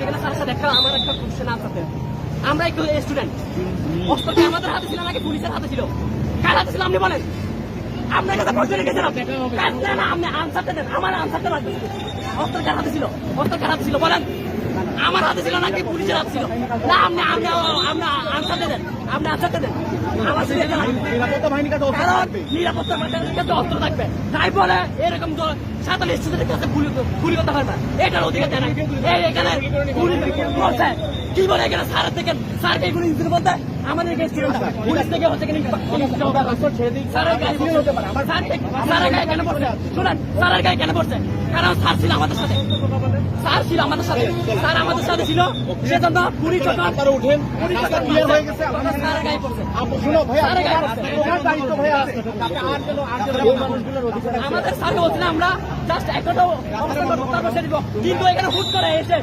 এখানে স্যারের সাথে আমার একটা কোশ্চেন আনসার দেন। আমরা একটু স্টুডেন্ট, অস্ত্র কি আমাদের হাতে ছিল নাকি পুলিশের হাতে ছিল? কার হাতে ছিল আপনি বলেন? আপনার কাছে প্রশ্ন রেখেছেন আপনি, না আপনি আনসারটা দেন, আমার আনসারটা লাগবে। অস্ত্র কার হাতে ছিল? অস্ত্র কার হাতে ছিল বলেন? আমার হাতে ছিল নাকি পুলিশের হাতে ছিল? না আপনি আপনি আপনি আনসারটা দেন, আপনি আনসারটা দেন। আমার নিরাপত্তা বাহিনীর কাছে অস্ত্র থাকবে। নিরাপত্তা বাহিনীর কাছে অস্ত্র থাকবে, তাই বলে এরকম সাধারণ স্টুডেন্টের কাছে গুলি করতে পারবে, এটার অধিকার দেয় না। এখানে গুলি বলছে কি বলে এখানে স্যারের থেকে স্যারকে গুলি দিতে বলতে আমাদের স্টুডেন্ট পুলিশ থেকে হচ্ছে স্যারের গায়ে কেন পড়ছে? শুনেন, স্যারের গায়ে কেন পড়ছে? কারণ স্যার ছিল আমাদের সাথে, স্যার ছিল আমাদের সাথে, স্যার আমাদের সাথে ছিল, সেজন্য পুলিশ যখন উঠেন ক্লিয়ার হয়ে গেছে। স্যারের গায়ে পড়ছে। শুনো ভাইয়া, স্যারের গায়ে পড়ছে। তোমার দায়িত্ব ভাইয়া আছে। আমাদের সাথে বলছিলাম আমরা জাস্ট একটা কিন্তু এখানে হুট করে এসে